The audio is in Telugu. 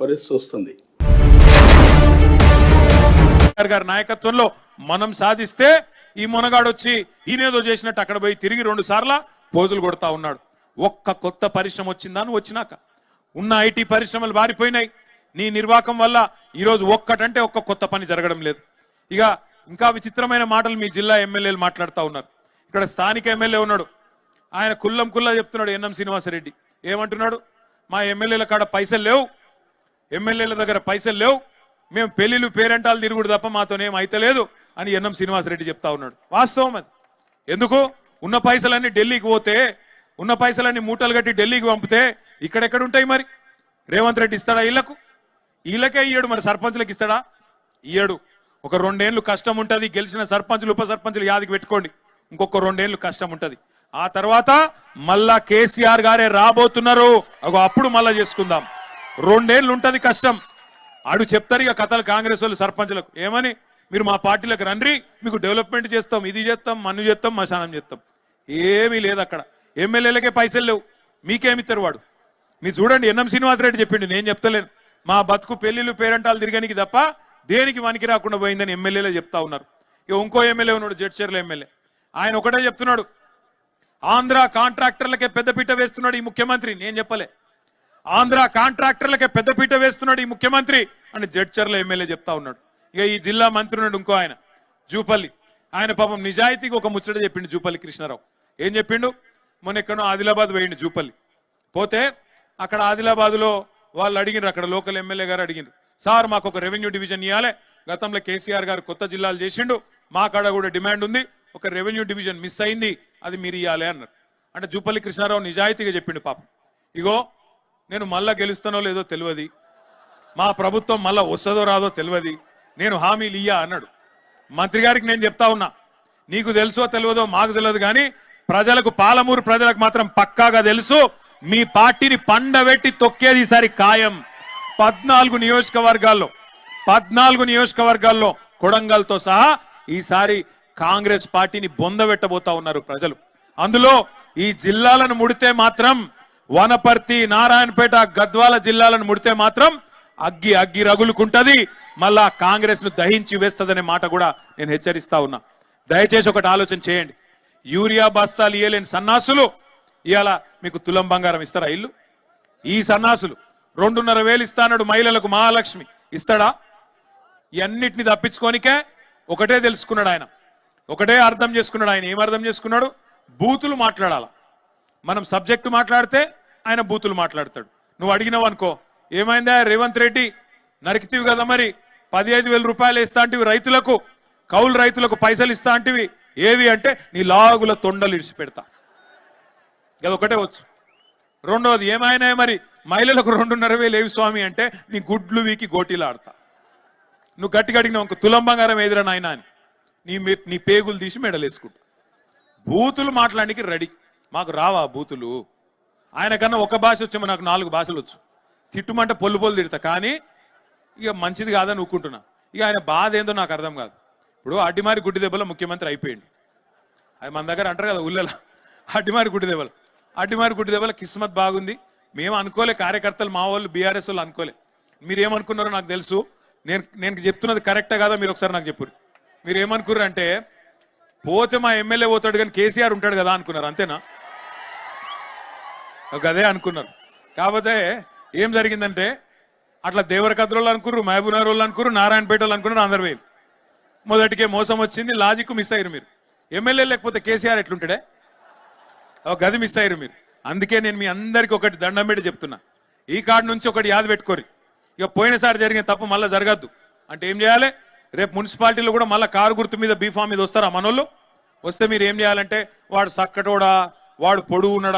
పరిస్థితి వస్తుంది. గారి నాయకత్వంలో మనం సాధిస్తే ఈ మొనగాడు వచ్చి ఈయనేదో చేసినట్టు అక్కడ పోయి తిరిగి 2 సార్లు పోజులు కొడతా ఉన్నాడు. ఒక్క కొత్త పరిశ్రమ వచ్చిందా నువ్వు వచ్చినాక? ఉన్న ఐటీ పరిశ్రమలు బారిపోయినాయి. నీ నిర్వాకం వల్ల ఈరోజు ఒక్కటంటే ఒక్క కొత్త పని జరగడం లేదు. ఇక ఇంకా విచిత్రమైన మాటలు మీ జిల్లా ఎమ్మెల్యేలు మాట్లాడుతూ ఉన్నారు. ఇక్కడ స్థానిక ఎమ్మెల్యే ఉన్నాడు, ఆయన కుల్లా చెప్తున్నాడు. ఎన్ఎం శ్రీనివాసరెడ్డి ఏమంటున్నాడు? మా ఎమ్మెల్యేల కాడ పైసలు లేవు, ఎమ్మెల్యేల దగ్గర పైసలు లేవు, మేము పెళ్లిళ్ళు పేరెంటాలు తిరుగుడు తప్ప మాతోనేం అయితలేదు అని ఎన్ఎం శ్రీనివాసరెడ్డి చెప్తా ఉన్నాడు. వాస్తవం అది. ఎందుకు? ఉన్న పైసలన్నీ ఢిల్లీకి పోతే, ఉన్న పైసలన్నీ మూటలు కట్టి ఢిల్లీకి పంపితే ఇక్కడెక్కడ ఉంటాయి? మరి రేవంత్ రెడ్డి ఇస్తాడా? వీళ్ళకే ఇయ్యడు, మరి సర్పంచులకు ఇస్తాడా? ఇయ్యడు. ఒక 2 ఏళ్ళు కష్టం ఉంటుంది. గెలిచిన సర్పంచులు ఉప సర్పంచులు యాదికి పెట్టుకోండి, ఇంకొక 2 ఏళ్ళు కష్టం ఉంటుంది. ఆ తర్వాత మళ్ళా కేసీఆర్ గారే రాబోతున్నారు. అప్పుడు మళ్ళా చేసుకుందాం. 2 ఏళ్ళు ఉంటది కష్టం. ఆడు చెప్తారు ఇక కథలు కాంగ్రెస్ వాళ్ళు సర్పంచులకు ఏమని, మీరు మా పార్టీలకు రండి, మీకు డెవలప్మెంట్ చేస్తాం, ఇది చేస్తాం, మన్ను చేస్తాం, మశానం చేస్తాం. ఏమీ లేదు అక్కడ. ఎమ్మెల్యేలకే పైసలు లేవు, మీకేమిస్తారు వాడు? మీరు చూడండి, ఎన్ఎం శ్రీనివాసరెడ్డి చెప్పిండు, నేను చెప్తలేను. మా బతుకు పెళ్లిళ్ళు పేరెంటాలు తిరగనికి తప్ప దేనికి వనికి రాకుండా పోయిందని ఎమ్మెల్యేలే చెప్తా ఉన్నారు. ఇక ఇంకో ఎమ్మెల్యే ఉన్నాడు, జడ్చర్ల ఎమ్మెల్యే. ఆయన ఒకటే చెప్తున్నాడు, ఆంధ్ర కాంట్రాక్టర్లకే పెద్దపీట వేస్తున్నాడు ఈ ముఖ్యమంత్రి. నేను చెప్పలే, ఆంధ్ర కాంట్రాక్టర్లకే పెద్దపీట వేస్తున్నాడు ఈ ముఖ్యమంత్రి అని జడ్చర్ల ఎమ్మెల్యే చెప్తా ఉన్నాడు. ఇక ఈ జిల్లా మంత్రి ఉన్నాడు ఇంకో ఆయన, జూపల్లి. ఆయన పాపం నిజాయితీకి ఒక ముచ్చట చెప్పిండు జూపల్లి కృష్ణారావు. ఏం చెప్పిండు? మొన్న ఎక్కడో ఆదిలాబాద్ పోయిండు జూపల్లి. పోతే అక్కడ ఆదిలాబాద్లో వాళ్ళు అడిగినారు, అక్కడ లోకల్ ఎమ్మెల్యే గారు అడిగినారు, సార్ మాకు ఒక రెవెన్యూ డివిజన్ ఇవ్వాలి, గతంలో కేసీఆర్ గారు కొత్త జిల్లాలు చేసిండు, మా కాడ కూడా డిమాండ్ ఉంది, ఒక రెవెన్యూ డివిజన్ మిస్ అయింది, అది మీరు ఇవ్వాలి అన్నారు. అంటే జూపల్లి కృష్ణారావు నిజాయితీగా చెప్పిండు పాపం, ఇగో నేను మళ్ళా గెలుస్తానో లేదో తెలియదు, మా ప్రభుత్వం మళ్ళా వస్తుందో రాదో తెలియదు, నేను హామీలు ఇయ్యా అన్నాడు. మంత్రి గారికి నేను చెప్తా ఉన్నా, నీకు తెలుసో తెలియదో మాకు తెలియదు కానీ ప్రజలకు, పాలమూరు ప్రజలకు మాత్రం పక్కాగా తెలుసు, మీ పార్టీని పండబెట్టి తొక్కేది ఈసారి ఖాయం. 14 నియోజకవర్గాల్లో కొడంగల్తో సహా ఈసారి కాంగ్రెస్ పార్టీని బొందబెట్టబోతా ఉన్నారు ప్రజలు. అందులో ఈ జిల్లాలను ముడితే మాత్రం, వనపర్తి, నారాయణపేట, గద్వాల జిల్లాలను ముడితే మాత్రం అగ్గి రగులుకుంటది, మళ్ళా కాంగ్రెస్ ను దహించి వేస్తదనే మాట కూడా నేను హెచ్చరిస్తా ఉన్నా. దయచేసి ఒకటి ఆలోచన చేయండి. యూరియా బస్తాలు ఇయ్యలేని సన్నాసులు ఇవాళ మీకు తులం బంగారం ఇస్తారా? ఇల్లు ఈ సన్నాసులు 2,500 ఇస్తాడు మహిళలకు, మహాలక్ష్మి ఇస్తాడా? ఇవన్నిటిని తప్పించుకోనికే ఒకటే తెలుసుకున్నాడు ఆయన, ఒకటే అర్థం చేసుకున్నాడు ఆయన. ఏం అర్థం చేసుకున్నాడు? బూతులు మాట్లాడాల. మనం సబ్జెక్టు మాట్లాడితే ఆయన బూతులు మాట్లాడతాడు. నువ్వు అడిగినావు అనుకో, ఏమైందా రేవంత్ రెడ్డి నరికితివి కదా, మరి 15,000 రూపాయలు ఇస్తా అంటివి రైతులకు, కౌలు రైతులకు పైసలు ఇస్తా అంటివి, ఏవి అంటే నీ లాగుల తొండలు ఇడిచి పెడతా. అదొకటే వచ్చు. రెండవది ఏమైనా మరి మహిళలకు 2,500 ఏవి స్వామి అంటే నీ గుడ్లు వీకి గోటీలు ఆడతా. నువ్వు గట్టిగా అడిగినావు ఇంకో తులం బంగారం ఎదురా నాయన అని నీ పేగులు తీసి మెడలేసుకుంటా. బూతులు మాట్లాడానికి రెడీ. మాకు రావా బూతులు? ఆయన కన్నా ఒక భాష వచ్చేమో, నాకు 4 భాషలు వచ్చు. తిట్టుమంటే పొల్లు తిడతా, కానీ ఇక మంచిది కాదని ఊక్కుంటున్నా. ఇక ఆయన బాధ ఏందో నాకు అర్థం కాదు. ఇప్పుడు అడ్డిమారి గుడ్డి దెబ్బలో ముఖ్యమంత్రి అయిపోయింది. అది మన దగ్గర అంటారు కదా ఊళ్ళలో, అడ్డిమారి గుడ్డి దెబ్బల కిస్మత్ బాగుంది. మేము అనుకోలే, కార్యకర్తలు మా వాళ్ళు బీఆర్ఎస్ వాళ్ళు అనుకోలే. మీరేమనుకున్నారో నాకు తెలుసు. నేను చెప్తున్నది కరెక్టా కాదా మీరు ఒకసారి నాకు చెప్పు. మీరు ఏమనుకున్నారు అంటే, పోతే మా ఎమ్మెల్యే పోతాడు కానీ కేసీఆర్ ఉంటాడు కదా అనుకున్నారు, అంతేనా? అదే అనుకున్నారు. కాకపోతే ఏం జరిగిందంటే, అట్లా దేవరకద్రోళ్ళు అనుకున్నారు, మహబూబ్నగర్ వాళ్ళు అనుకున్నారు, నారాయణపేట వాళ్ళు అనుకున్నారు, అందరు వేలు. మొదటికే మోసం వచ్చింది, లాజిక్ మిస్ అయ్యారు మీరు. ఎమ్మెల్యే లేకపోతే కేసీఆర్ ఎట్లుంటాడే? గది మిస్ అయ్యారు మీరు. అందుకే నేను మీ అందరికి ఒకటి దండం పెట్టి చెప్తున్నా, ఈ కార్డు నుంచి ఒకటి యాద పెట్టుకోరి. ఇక పోయినసారి జరిగిన తప్పు మళ్ళీ జరగద్దు అంటే ఏం చేయాలి? రేపు మున్సిపాలిటీలో కూడా మళ్ళీ కారు గుర్తు మీద బీఫామ్ మీద వస్తారా మనోళ్ళు? వస్తే మీరు ఏం చేయాలంటే, వాడు సక్కటోడా, వాడు పొడుగు ఉన్నాడా,